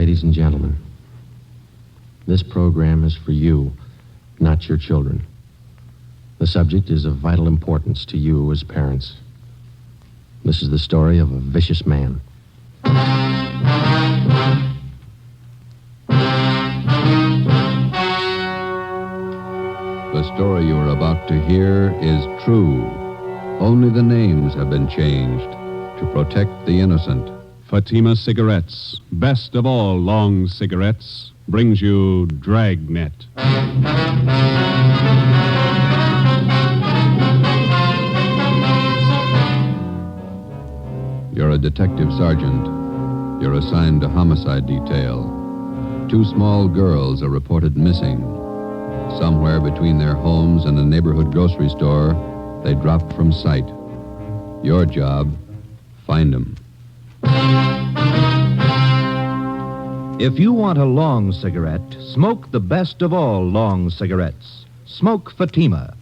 Ladies and gentlemen, this program is for you, not your children. The subject is of vital importance to you as parents. This is the story of a vicious man. The story you are about to hear is true. Only the names have been changed to protect the innocent. Fatima Cigarettes, best of all long cigarettes, brings you Dragnet. You're a detective sergeant. You're assigned to homicide detail. 2 small girls are reported missing. Somewhere between their homes and a neighborhood grocery store, they dropped from sight. Your job, find them. If you want a long cigarette, smoke the best of all long cigarettes. Smoke Fatima.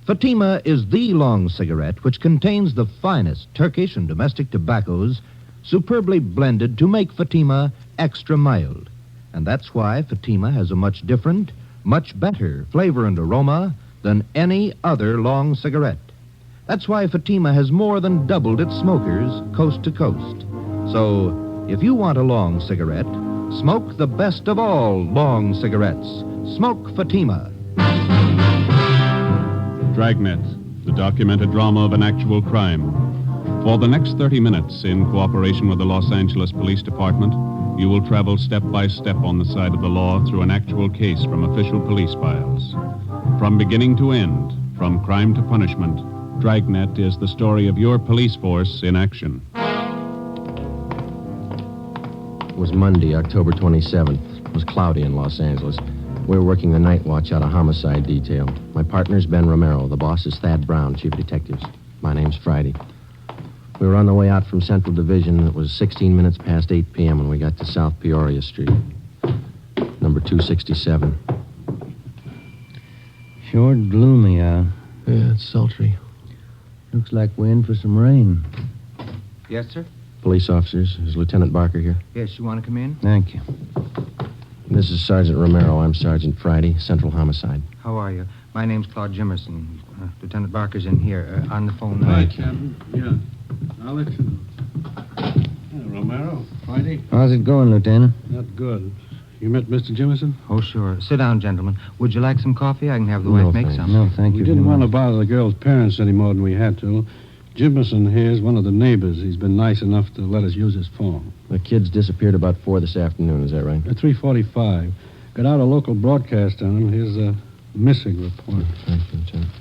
Fatima is the long cigarette which contains the finest Turkish and domestic tobaccos superbly blended to make Fatima extra mild. And that's why Fatima has a much different, much better flavor and aroma than any other long cigarette. That's why Fatima has more than doubled its smokers coast to coast. So, if you want a long cigarette, smoke the best of all long cigarettes. Smoke Fatima. Dragnet, the documented drama of an actual crime. For the next 30 minutes, in cooperation with the Los Angeles Police Department, you will travel step by step on the side of the law through an actual case from official police files. From beginning to end, from crime to punishment, Dragnet is the story of your police force in action. It was Monday, October 27th. It was cloudy in Los Angeles. We were working the night watch out of homicide detail. My partner's Ben Romero. The boss is Thad Brown, chief of detectives. My name's Friday. We were on the way out from Central Division. It was 16 minutes past 8 p.m. when we got to South Peoria Street, number 267. Sure gloomy out. Yeah, it's sultry. Looks like we're in for some rain. Yes, sir? Police officers. Is Lieutenant Barker here? Yes, you want to come in? Thank you. This is Sergeant Romero. I'm Sergeant Friday, Central Homicide. How are you? My name's Claude Jimmerson. Lieutenant Barker's in here on the phone now. Hi, Captain. Yeah, I'll let you know. Yeah, Romero, Friday. How's it going, Lieutenant? Not good. You met Mr. Jimmerson? Oh, sure. Sit down, gentlemen. Would you like some coffee? I can have the No, wife make thanks. some. No, thank you. We didn't want to bother the girl's parents any more than we had to. Jimmerson here is one of the neighbors. He's been nice enough to let us use his phone. The kids disappeared about 4 this afternoon. Is that right? At 3:45. Got out a local broadcast on him. Here's a missing report. Thank you, Lieutenant.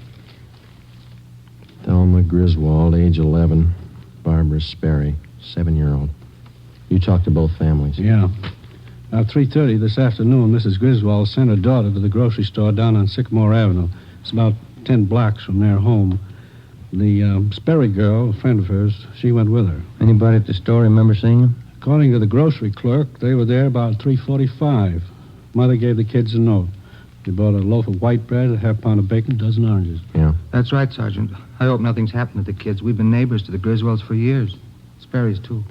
Thelma Griswold, age 11. Barbara Sperry, 7-year-old. You talked to both families. Yeah. At 3:30 this afternoon, Mrs. Griswold sent her daughter to the grocery store down on Sycamore Avenue. It's about 10 blocks from their home. The Sperry girl, a friend of hers, she went with her. Anybody at the store remember seeing him? According to the grocery clerk, they were there about 3:45. Mother gave the kids a note. They bought a loaf of white bread, a half pound of bacon, a dozen oranges. Yeah. That's right, Sergeant. I hope nothing's happened to the kids. We've been neighbors to the Griswolds for years. Sperry's, too.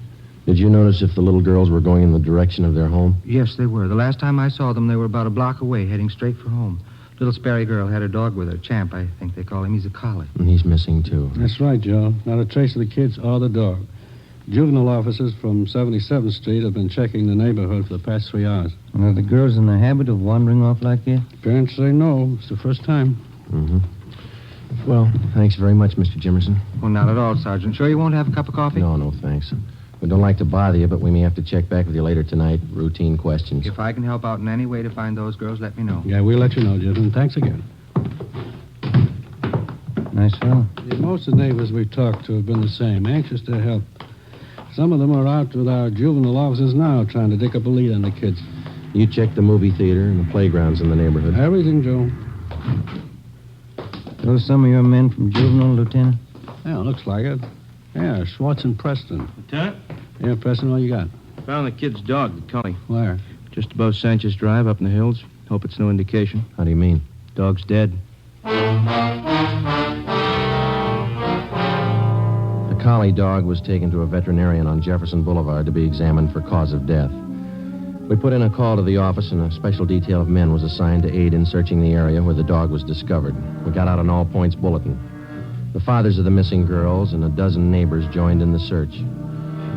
Did you notice if the little girls were going in the direction of their home? Yes, they were. The last time I saw them, they were about a block away, heading straight for home. Little Sperry girl had her dog with her. Champ, I think they call him. He's a collie. And he's missing, too. That's right, Joe. Not a trace of the kids or the dog. Juvenile officers from 77th Street have been checking the neighborhood for the past 3 hours. Are the girls in the habit of wandering off like that? Parents say no. It's the first time. Mm-hmm. Well, thanks very much, Mr. Jimmerson. Well, not at all, Sergeant. Sure you won't have a cup of coffee? No, thanks. We don't like to bother you, but we may have to check back with you later tonight. Routine questions. If I can help out in any way to find those girls, let me know. Yeah, we'll let you know, gentlemen. Thanks again. Nice fellow. Yeah, most of the neighbors we've talked to have been the same, anxious to help. Some of them are out with our juvenile officers now trying to dig up a lead on the kids. You checked the movie theater and the playgrounds in the neighborhood. Everything, Joe. Those some of your men from Juvenile, Lieutenant? Yeah, looks like it. Yeah, Schwartz and Preston. Lieutenant? Yeah, Preston, what you got? Found the kid's dog, the collie. Where? Just above Sanchez Drive up in the hills. Hope it's no indication. How do you mean? Dog's dead. The collie dog was taken to a veterinarian on Jefferson Boulevard to be examined for cause of death. We put in a call to the office, and a special detail of men was assigned to aid in searching the area where the dog was discovered. We got out an all-points bulletin. The fathers of the missing girls and a dozen neighbors joined in the search.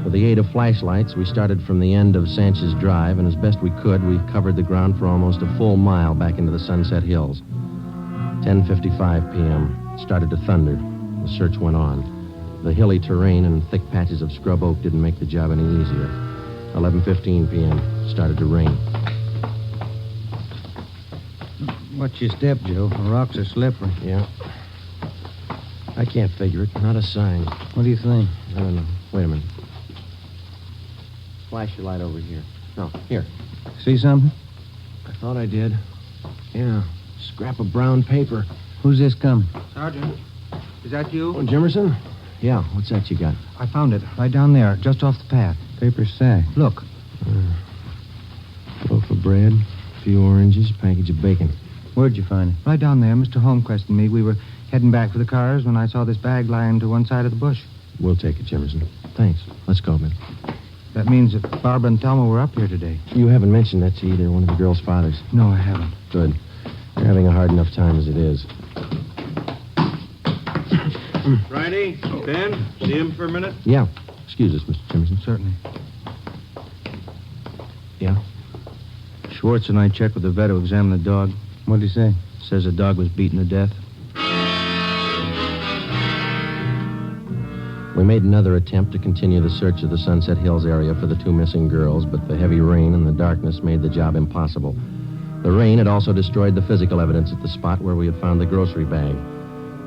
With the aid of flashlights, we started from the end of Sanchez Drive, and as best we could, we covered the ground for almost a full mile back into the Sunset Hills. 10:55 p.m. It started to thunder. The search went on. The hilly terrain and thick patches of scrub oak didn't make the job any easier. 11:15 p.m. Started to rain. Watch your step, Joe. The rocks are slippery. Yeah. I can't figure it. Not a sign. What do you think? I don't know. Wait a minute. Flash your light over here. No, here. See something? I thought I did. Yeah. Scrap of brown paper. Who's this coming? Sergeant, is that you? Oh, Jimmerson? Yeah. What's that you got? I found it right down there, just off the path. Paper sack. Look. Loaf of bread, a few oranges, a package of bacon. Where'd you find it? Right down there. Mr. Holmquist and me, we were heading back for the cars when I saw this bag lying to one side of the bush. We'll take it, Jimmerson. Thanks. Let's go, Ben. That means that Barbara and Thelma were up here today. You haven't mentioned that to either one of the girls' fathers. No, I haven't. Good. They're having a hard enough time as it is. Friday, Ben, see him for a minute? Yeah. Excuse us, Mr. Jimmerson. Certainly. Yeah? Schwartz and I checked with the vet who examined the dog. What'd he say? Says the dog was beaten to death. We made another attempt to continue the search of the Sunset Hills area for the two missing girls, but the heavy rain and the darkness made the job impossible. The rain had also destroyed the physical evidence at the spot where we had found the grocery bag.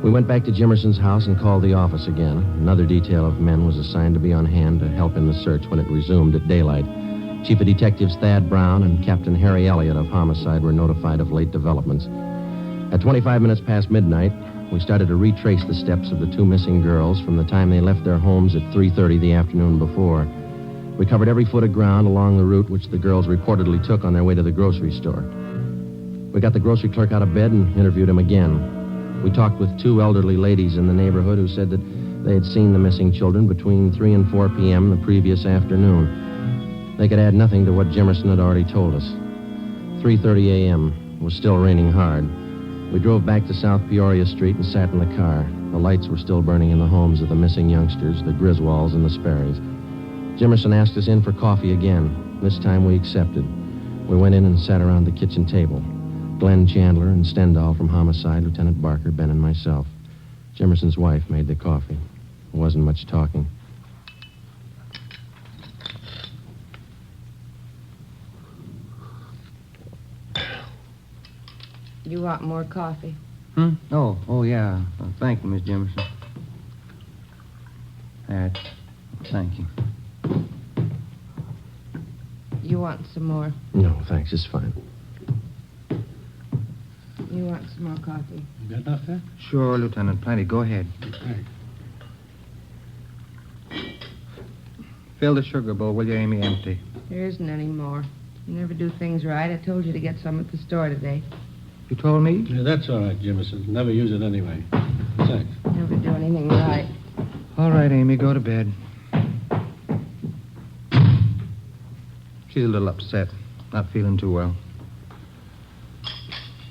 We went back to Jimmerson's house and called the office again. Another detail of men was assigned to be on hand to help in the search when it resumed at daylight. Chief of Detectives Thad Brown and Captain Harry Elliott of Homicide were notified of late developments. At 25 minutes past midnight, we started to retrace the steps of the two missing girls from the time they left their homes at 3:30 the afternoon before. We covered every foot of ground along the route which the girls reportedly took on their way to the grocery store. We got the grocery clerk out of bed and interviewed him again. We talked with two elderly ladies in the neighborhood who said that they had seen the missing children between 3 and 4 p.m. the previous afternoon. They could add nothing to what Jimmerson had already told us. 3:30 a.m. It was still raining hard. We drove back to South Peoria Street and sat in the car. The lights were still burning in the homes of the missing youngsters, the Griswolds and the Sperrys. Jimmerson asked us in for coffee again. This time we accepted. We went in and sat around the kitchen table. Glenn Chandler and Stendhal from Homicide, Lieutenant Barker, Ben, and myself. Jimmerson's wife made the coffee. There wasn't much talking. You want more coffee? Oh, yeah. Thank you, Miss Jimmerson. Thank you. You want some more? No, thanks. It's fine. You want some more coffee? You got enough there? Sure, Lieutenant. Plenty. Go ahead. Thanks. Fill the sugar bowl, will you, Amy? Empty. There isn't any more. You never do things right. I told you to get some at the store today. You told me? Yeah, that's all right, Jimmerson. Never use it anyway. Thanks. Never do anything right. All right, Amy, go to bed. She's a little upset. Not feeling too well.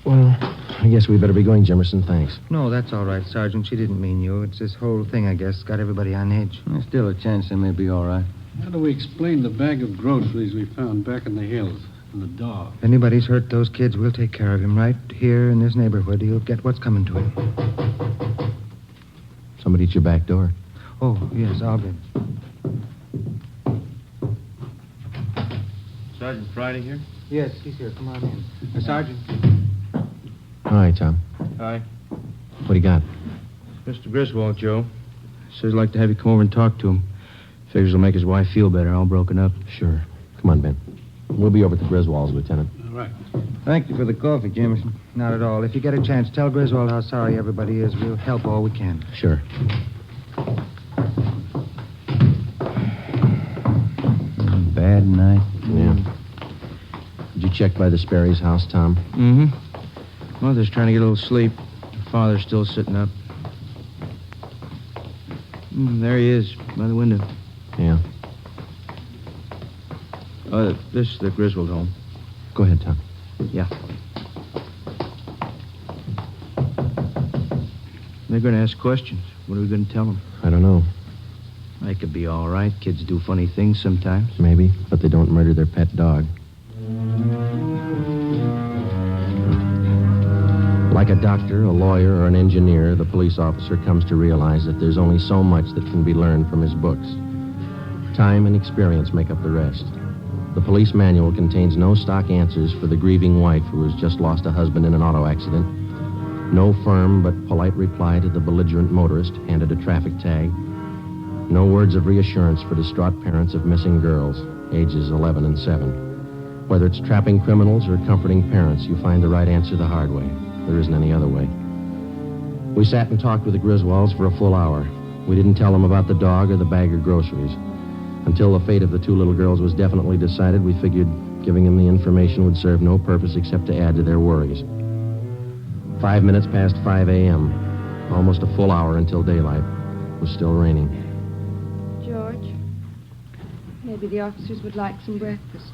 Well, I guess we better be going, Jimmerson. Thanks. No, that's all right, Sergeant. She didn't mean you. It's this whole thing, I guess, got everybody on edge. There's still a chance they may be all right. How do we explain the bag of groceries we found back in the hills and the dog? If anybody's hurt those kids, we'll take care of him right here in this neighborhood. He'll get what's coming to him. Somebody at your back door. Oh, yes, I'll get. Sergeant Friday here? Yes, he's here. Come on in. Sergeant. Hi, Tom. Hi. What do you got? Mr. Griswold, Joe. Says he'd like to have you come over and talk to him. Figures it'll make his wife feel better, all broken up. Sure. Come on, Ben. We'll be over at the Griswolds, Lieutenant. All right. Thank you for the coffee, Jimmerson. Not at all. If you get a chance, tell Griswold how sorry everybody is. We'll help all we can. Sure. Bad night. Yeah. Did you check by the Sperry's house, Tom? Mm-hmm. Mother's trying to get a little sleep. Father's still sitting up. There he is, by the window. Yeah. This is the Griswold home. Go ahead, Tom. Yeah. They're going to ask questions. What are we going to tell them? I don't know. They could be all right. Kids do funny things sometimes. Maybe, but they don't murder their pet dog. Like a doctor, a lawyer, or an engineer, the police officer comes to realize that there's only so much that can be learned from his books. Time and experience make up the rest. The police manual contains no stock answers for the grieving wife who has just lost a husband in an auto accident, no firm but polite reply to the belligerent motorist handed a traffic tag, no words of reassurance for distraught parents of missing girls, ages 11 and 7. Whether it's trapping criminals or comforting parents, you find the right answer the hard way. There isn't any other way. We sat and talked with the Griswolds for a full hour. We didn't tell them about the dog or the bag of groceries. Until the fate of the two little girls was definitely decided, we figured giving them the information would serve no purpose except to add to their worries. 5 minutes past 5 a.m., almost a full hour until daylight. It was still raining. George, maybe the officers would like some breakfast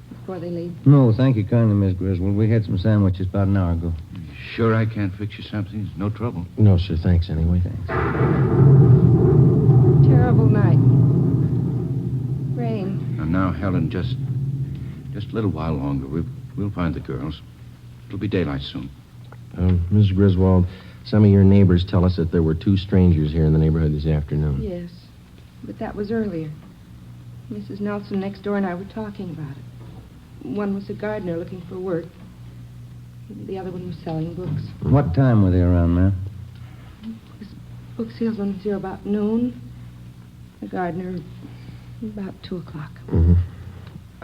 before they leave. No, thank you kindly, Miss Griswold. We had some sandwiches about an hour ago. Sure I can't fix you something? It's no trouble. No, sir. Thanks anyway. Thanks. Terrible night. Rain. And now, Helen, just a little while longer. We'll find the girls. It'll be daylight soon. Ms. Griswold, some of your neighbors tell us that there were two strangers here in the neighborhood this afternoon. Yes, but that was earlier. Mrs. Nelson next door and I were talking about it. One was a gardener looking for work. The other one was selling books. What time were they around, ma'am? This book salesman was here about noon. The gardener about 2 o'clock. Mm-hmm.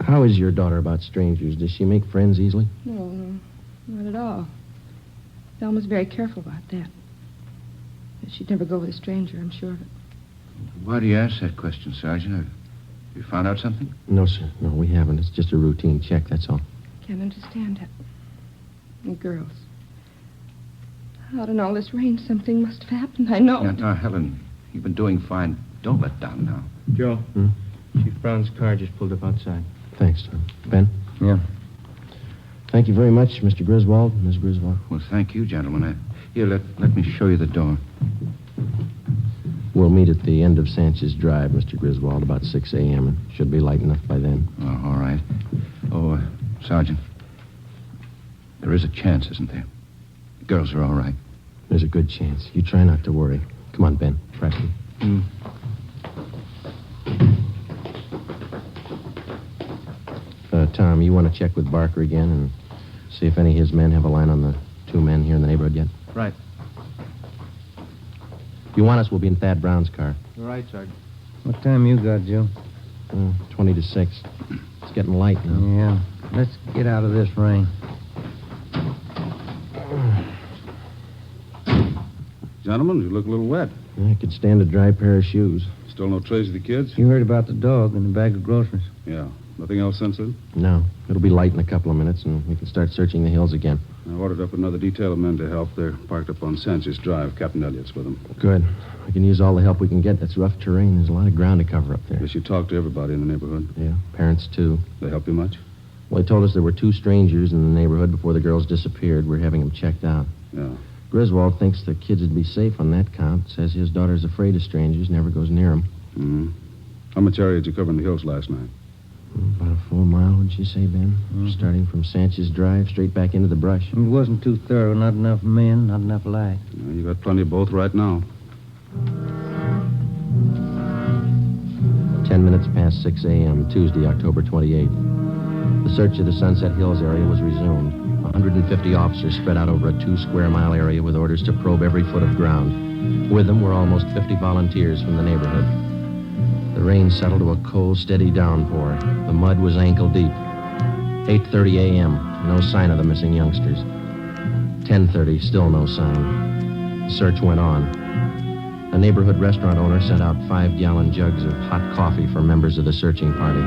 How is your daughter about strangers? Does she make friends easily? No, not at all. Thelma's very careful about that. She'd never go with a stranger, I'm sure of it. Why do you ask that question, Sergeant? Have you found out something? No, sir. No, we haven't. It's just a routine check, that's all. Can't understand it. The girls. Out in all this rain, something must have happened, I know. Now, Helen, you've been doing fine. Don't let down now. Joe, Chief Brown's car just pulled up outside. Thanks, Tom. Ben? Yeah. Thank you very much, Mr. Griswold, Ms. Griswold. Well, thank you, gentlemen. Here, let me show you the door. We'll meet at the end of Sanchez Drive, Mr. Griswold, about 6 a.m. It should be light enough by then. Oh, all right. Oh, Sergeant, there is a chance, isn't there? The girls are all right. There's a good chance. You try not to worry. Come on, Ben. Press me. Tom, you want to check with Barker again and see if any of his men have a line on the two men here in the neighborhood yet? Right. If you want us, we'll be in Thad Brown's car. All right, Sergeant. What time you got, Joe? 20 to 6. It's getting light now. Yeah. Let's get out of this rain. Gentlemen, you look a little wet. I could stand a dry pair of shoes. Still no trace of the kids? You heard about the dog and the bag of groceries. Yeah. Nothing else since then? No. It'll be light in a couple of minutes, and we can start searching the hills again. I ordered up another detail of men to help. They're parked up on Sanchez Drive. Captain Elliott's with them. Good. We can use all the help we can get. That's rough terrain. There's a lot of ground to cover up there. Guess you talked to everybody in the neighborhood. Yeah, parents, too. They help you much? Well, they told us there were two strangers in the neighborhood before the girls disappeared. We're having them checked out. Yeah. Griswold thinks the kids would be safe on that count. Says his daughter's afraid of strangers, never goes near them. Mm-hmm. How much area did you cover in the hills last night? About a full mile, would you say, Ben? Starting from Sanchez Drive, straight back into the brush. It wasn't too thorough. Not enough men, not enough light. Yeah, you got plenty of both right now. 10 minutes past 6 a.m., Tuesday, October 28th. The search of the Sunset Hills area was resumed. 150 officers spread out over a 2-square-mile area with orders to probe every foot of ground. With them were almost 50 volunteers from the neighborhood. The rain settled to a cold, steady downpour. The mud was ankle deep. 8:30 a.m., no sign of the missing youngsters. 10:30, still no sign. The search went on. A neighborhood restaurant owner sent out 5-gallon jugs of hot coffee for members of the searching party.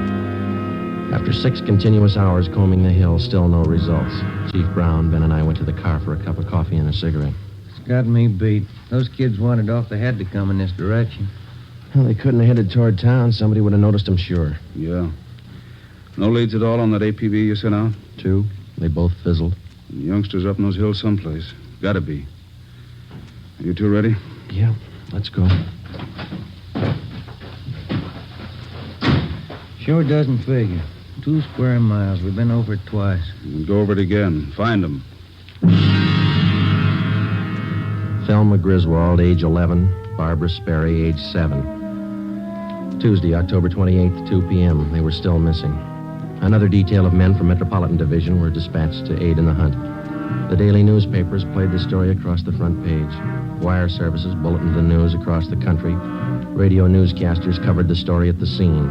After 6 continuous hours combing the hill, still no results. Chief Brown, Ben, and I went to the car for a cup of coffee and a cigarette. It's got me beat. Those kids wandered off. They had to come in this direction. Well, they couldn't have headed toward town. Somebody would have noticed them, sure. Yeah. No leads at all on that APB you sent out? 2. They both fizzled. Youngsters up in those hills someplace. Gotta be. Are you two ready? Yeah, let's go. Sure doesn't figure. 2 square miles. We've been over it twice. Go over it again. Find them. Thelma Griswold, age 11. Barbara Sperry, age 7. Tuesday, October 28th, 2 p.m. They were still missing. Another detail of men from Metropolitan Division were dispatched to aid in the hunt. The daily newspapers played the story across the front page. Wire services bulletined the news across the country. Radio newscasters covered the story at the scene.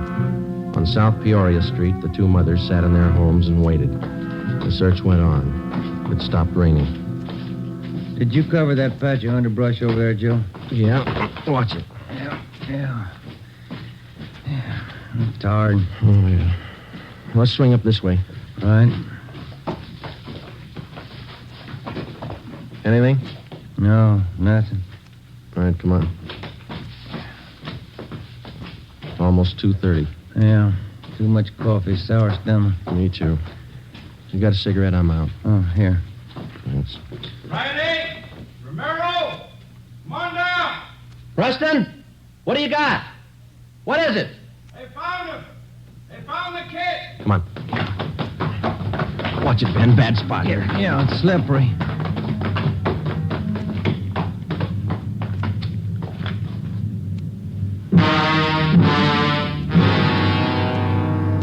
On South Peoria Street, the 2 mothers sat in their homes and waited. The search went on. It stopped raining. Did you cover that patch of underbrush over there, Joe? Yeah, watch it. Yeah. I'm tired. Oh, yeah. Let's swing up this way. Right. Anything? No, nothing. All right, come on. Almost 2:30. Yeah. Too much coffee, sour stomach. Me too. You got a cigarette? I'm out. Oh, here. Thanks. Friday! Romero! Come on down! Preston, what do you got? What is it? They found him! They found the kid! Come on. Watch it, Ben. Bad spot here. Yeah, it's slippery.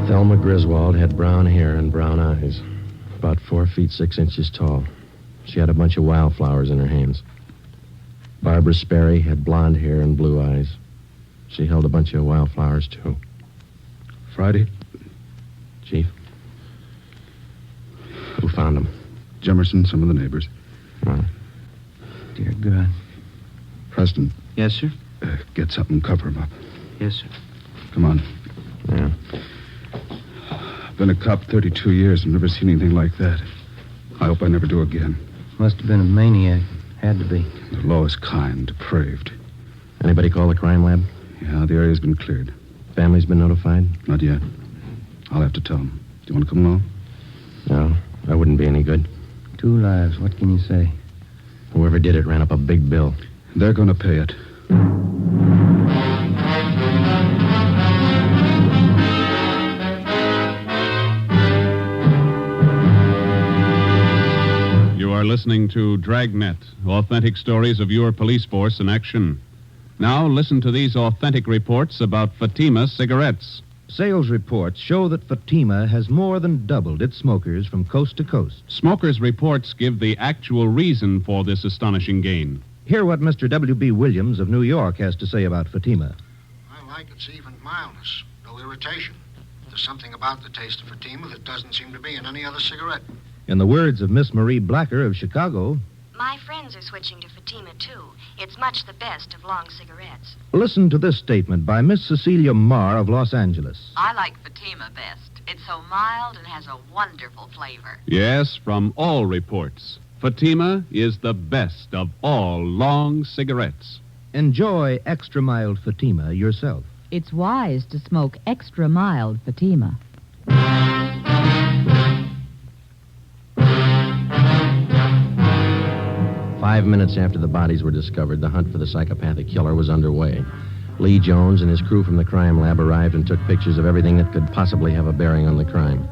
Thelma Griswold had brown hair and brown eyes, about 4 feet 6 inches tall. She had a bunch of wildflowers in her hands. Barbara Sperry had blonde hair and blue eyes. She held a bunch of wildflowers, too. Friday? Chief? Who found them? Jimmerson, some of the neighbors. Oh. Dear God. Preston. Yes, sir? Get something and cover him up. Yes, sir. Come on. Yeah. I've been a cop 32 years and never seen anything like that. I hope I never do again. Must have been a maniac. Had to be. The law is kind, depraved. Anybody call the crime lab? Yeah, the area's been cleared. Family's been notified? Not yet. I'll have to tell them. Do you want to come along? No, that wouldn't be any good. 2 lives. What can you say? Whoever did it ran up a big bill. They're going to pay it. You are listening to Dragnet, authentic stories of your police force in action. Now listen to these authentic reports about Fatima cigarettes. Sales reports show that Fatima has more than doubled its smokers from coast to coast. Smokers' reports give the actual reason for this astonishing gain. Hear what Mr. W.B. Williams of New York has to say about Fatima. I like its even mildness, no irritation. There's something about the taste of Fatima that doesn't seem to be in any other cigarette. In the words of Miss Marie Blacker of Chicago, my friends are switching to Fatima, too. It's much the best of long cigarettes. Listen to this statement by Miss Cecilia Marr of Los Angeles. I like Fatima best. It's so mild and has a wonderful flavor. Yes, from all reports, Fatima is the best of all long cigarettes. Enjoy extra mild Fatima yourself. It's wise to smoke extra mild Fatima. 5 minutes after the bodies were discovered, the hunt for the psychopathic killer was underway. Lee Jones and his crew from the crime lab arrived and took pictures of everything that could possibly have a bearing on the crime.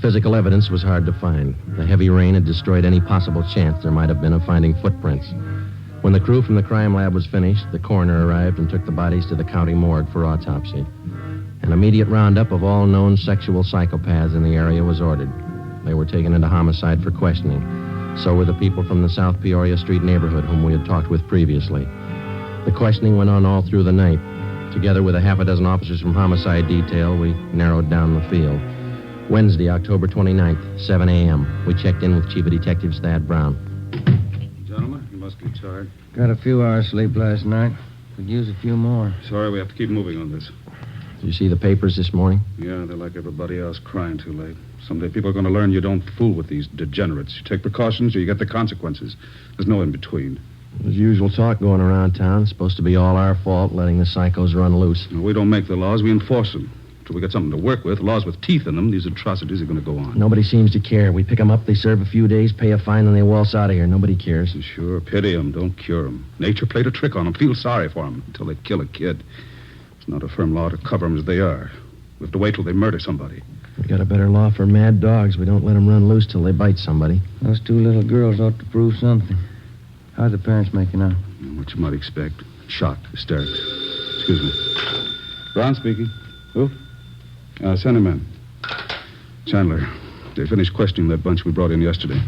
Physical evidence was hard to find. The heavy rain had destroyed any possible chance there might have been of finding footprints. When the crew from the crime lab was finished, the coroner arrived and took the bodies to the county morgue for autopsy. An immediate roundup of all known sexual psychopaths in the area was ordered. They were taken into homicide for questioning. So were the people from the South Peoria Street neighborhood whom we had talked with previously. The questioning went on all through the night. Together with a half a dozen officers from homicide detail, we narrowed down the field. Wednesday, October 29th, 7 a.m., we checked in with Chief of Detectives Thad Brown. Gentlemen, you must be tired. Got a few hours sleep last night. Could use a few more. Sorry, we have to keep moving on this. Did you see the papers this morning? Yeah, they're like everybody else, crying too late. Someday people are going to learn you don't fool with these degenerates. You take precautions or you get the consequences. There's no in between. There's usual talk going around town. It's supposed to be all our fault, letting the psychos run loose. No, we don't make the laws, we enforce them. Till we get something to work with, laws with teeth in them, these atrocities are going to go on. Nobody seems to care. We pick them up, they serve a few days, pay a fine, and they waltz out of here. Nobody cares. Sure, pity them, don't cure them. Nature played a trick on them. Feel sorry for them until they kill a kid. It's not a firm law to cover them as they are. We have to wait till they murder somebody. We got a better law for mad dogs. We don't let them run loose till they bite somebody. Those two little girls ought to prove something. How are the parents making out? What you might expect. Shocked, hysterics. Excuse me. Brown speaking. Who? Send him in. Chandler, they finished questioning that bunch we brought in yesterday.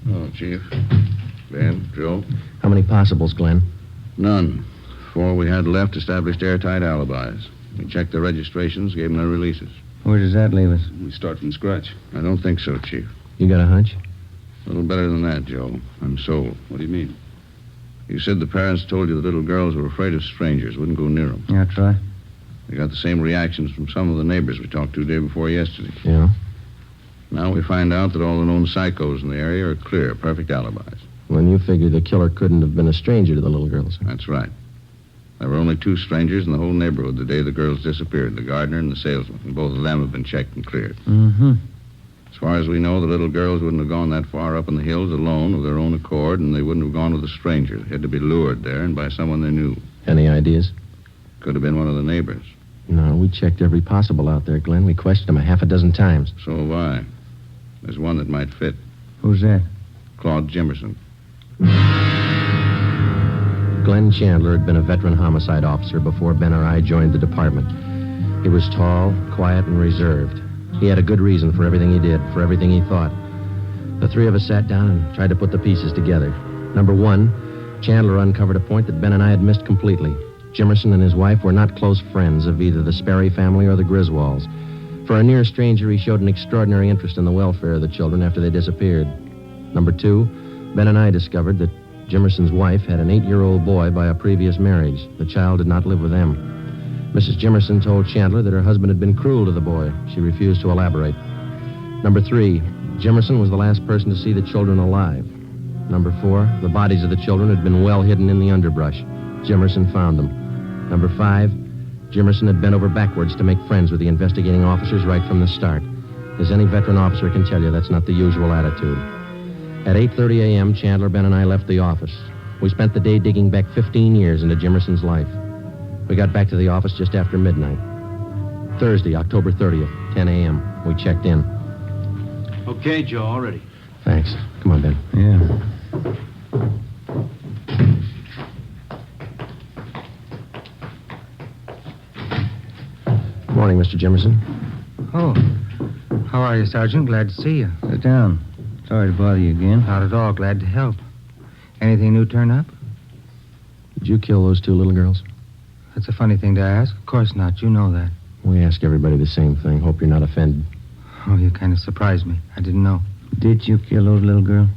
Oh, Chief. Ben, Joe? How many possibles, Glenn? None. 4 we had left established airtight alibis. We checked their registrations, gave them their releases. Where does that leave us? We start from scratch. I don't think so, Chief. You got a hunch? A little better than that, Joe. I'm sold. What do you mean? You said the parents told you the little girls were afraid of strangers, wouldn't go near them. Yeah, that's right. We got the same reactions from some of the neighbors we talked to day before yesterday. Yeah? Now we find out that all the known psychos in the area are clear, perfect alibis. When you figure the killer couldn't have been a stranger to the little girls. That's right. There were only 2 strangers in the whole neighborhood the day the girls disappeared, the gardener and the salesman. And both of them have been checked and cleared. Mm-hmm. As far as we know, the little girls wouldn't have gone that far up in the hills alone of their own accord, and they wouldn't have gone with a stranger. They had to be lured there and by someone they knew. Any ideas? Could have been one of the neighbors. No, we checked every possible out there, Glenn. We questioned them 6 times. So have I. There's one that might fit. Who's that? Claude Jimmerson. Glenn Chandler had been a veteran homicide officer before Ben or I joined the department. He was tall, quiet, and reserved. He had a good reason for everything he did, for everything he thought. The 3 of us sat down and tried to put the pieces together. Number 1, Chandler uncovered a point that Ben and I had missed completely. Jimmerson and his wife were not close friends of either the Sperry family or the Griswolds. For a near stranger, he showed an extraordinary interest in the welfare of the children after they disappeared. Number 2, Ben and I discovered that Jimmerson's wife had an 8-year-old boy by a previous marriage. The child did not live with them. Mrs. Jimmerson told Chandler that her husband had been cruel to the boy. She refused to elaborate. Number 3, Jimmerson was the last person to see the children alive. Number 4, the bodies of the children had been well hidden in the underbrush. Jimmerson found them. Number 5, Jimmerson had bent over backwards to make friends with the investigating officers right from the start. As any veteran officer can tell you, that's not the usual attitude. At 8:30 a.m., Chandler, Ben, and I left the office. We spent the day digging back 15 years into Jimmerson's life. We got back to the office just after midnight. Thursday, October 30th, 10 a.m. We checked in. Okay, Joe, all ready. Thanks. Come on, Ben. Yeah. Morning, Mr. Jimmerson. Oh. How are you, Sergeant? Glad to see you. Sit down. Sorry to bother you again. Not at all. Glad to help. Anything new turn up? Did you kill those 2 little girls? That's a funny thing to ask. Of course not. You know that. We ask everybody the same thing. Hope you're not offended. Oh, you kind of surprised me. I didn't know. Did you kill those little girls?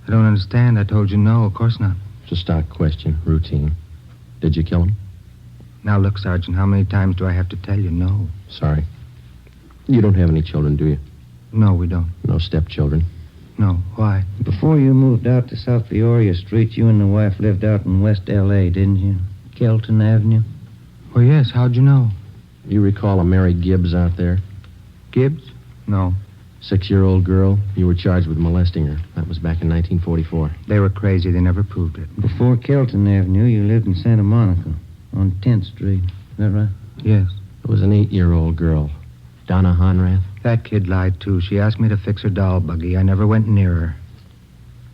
I don't understand. I told you no. Of course not. It's a stock question. Routine. Did you kill them? Now, look, Sergeant, how many times do I have to tell you no? Sorry. You don't have any children, do you? No, we don't. No stepchildren? No. Why? Before you moved out to South Peoria Street, you and the wife lived out in West L.A., didn't you? Kelton Avenue? Well, yes. How'd you know? You recall a Mary Gibbs out there? Gibbs? No. 6-year-old girl. You were charged with molesting her. That was back in 1944. They were crazy. They never proved it. Before Kelton Avenue, you lived in Santa Monica on 10th Street. Is that right? Yes. It was an 8-year-old girl. Donna Honrath? That kid lied, too. She asked me to fix her doll buggy. I never went near her.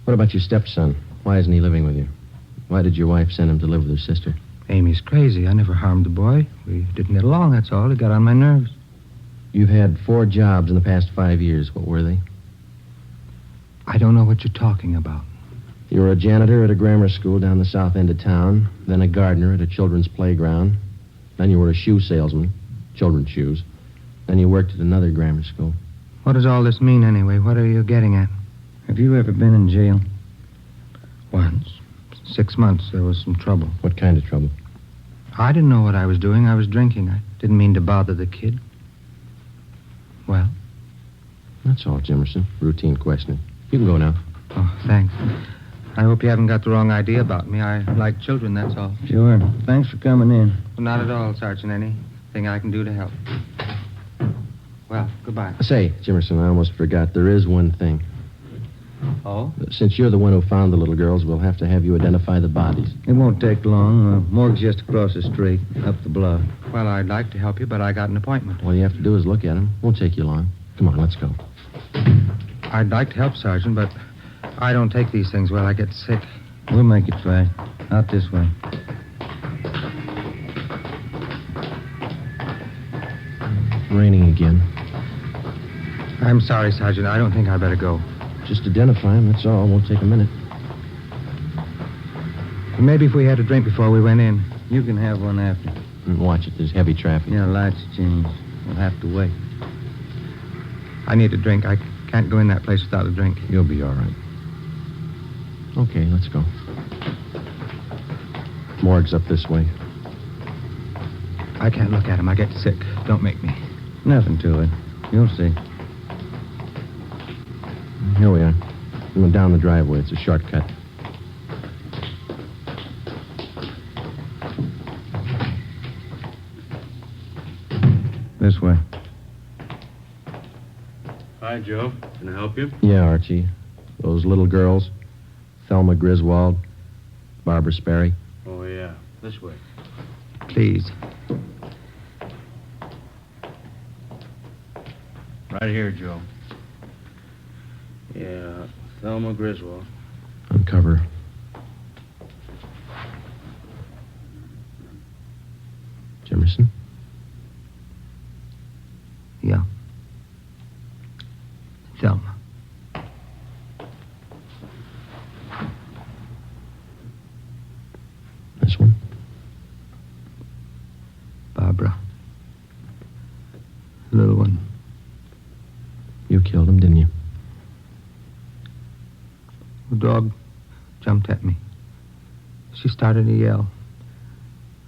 What about your stepson? Why isn't he living with you? Why did your wife send him to live with her sister? Amy's crazy. I never harmed the boy. We didn't get along, that's all. He got on my nerves. You've had 4 jobs in the past 5 years. What were they? I don't know what you're talking about. You were a janitor at a grammar school down the south end of town, then a gardener at a children's playground, then you were a shoe salesman, children's shoes, then you worked at another grammar school. What does all this mean, anyway? What are you getting at? Have you ever been in jail? Once. 6 months. There was some trouble. What kind of trouble? I didn't know what I was doing. I was drinking. I didn't mean to bother the kid. Well? That's all, Jimmerson. Routine questioning. You can go now. Oh, thanks. I hope you haven't got the wrong idea about me. I like children, that's all. Sure. Thanks for coming in. Well, not at all, Sergeant. thing I can do to help. Well, goodbye. Say, Jimmerson, I almost forgot. There is one thing. Oh? Since you're the one who found the little girls, we'll have to have you identify the bodies. It won't take long. Morgue's just across the street, up the block. Well, I'd like to help you, but I got an appointment. All you have to do is look at them. Won't take you long. Come on, let's go. I'd like to help, Sergeant, but I don't take these things well. I get sick. We'll make it fast. Out this way. Raining again. I'm sorry, Sergeant. I don't think I better go. Just identify them, that's all. Won't take a minute. Maybe if we had a drink before we went in. You can have one after. And watch it. There's heavy traffic. Yeah, lights change. We'll have to wait. I need a drink. I can't go in that place without a drink. You'll be all right. Okay, let's go. Morgue's up this way. I can't look at him. I get sick. Don't make me. Nothing to it. You'll see. Here we are. We went down the driveway. It's a shortcut. This way. Hi, Joe. Can I help you? Yeah, Archie. Those little girls. Thelma Griswold. Barbara Sperry. Oh, yeah. This way. Please. Right here, Joe. Yeah, Thelma Griswold. Uncover. Jimmerson? Yeah. Thelma. This one? Barbara. Little one. You killed him, didn't you? The dog jumped at me. She started to yell.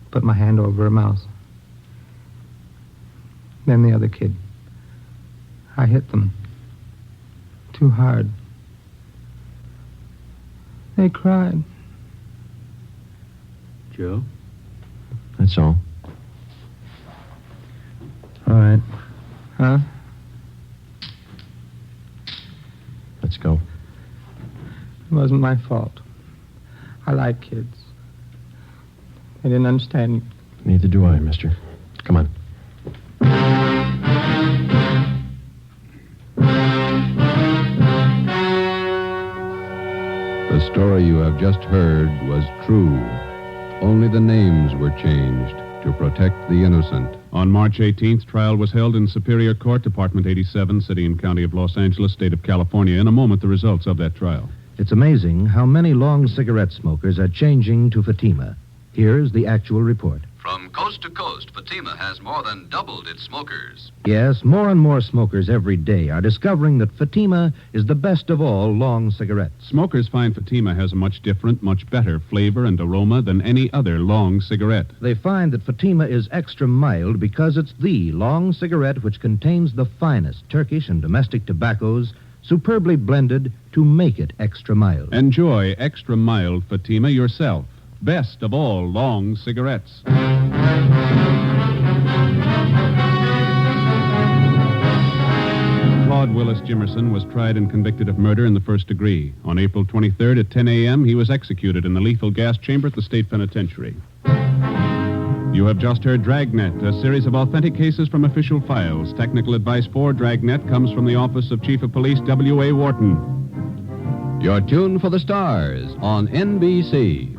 Put my hand over her mouth. Then the other kid. I hit them. Too hard. They cried. Joe? That's all. All right. Huh? Let's go. It wasn't my fault. I like kids. They didn't understand. Neither do I, mister. Come on. The story you have just heard was true. Only the names were changed to protect the innocent. On March 18th, trial was held in Superior Court, Department 87, City and County of Los Angeles, State of California. In a moment, the results of that trial. It's amazing how many long cigarette smokers are changing to Fatima. Here's the actual report. From coast to coast, Fatima has more than doubled its smokers. Yes, more and more smokers every day are discovering that Fatima is the best of all long cigarettes. Smokers find Fatima has a much different, much better flavor and aroma than any other long cigarette. They find that Fatima is extra mild because it's the long cigarette which contains the finest Turkish and domestic tobaccos superbly blended to make it extra mild. Enjoy extra mild Fatima yourself. Best of all long cigarettes. Claude Willis Jimmerson was tried and convicted of murder in the first degree. On April 23rd at 10 a.m., he was executed in the lethal gas chamber at the state penitentiary. You have just heard Dragnet, a series of authentic cases from official files. Technical advice for Dragnet comes from the Office of Chief of Police W.A. Wharton. You're tuned for the stars on NBC.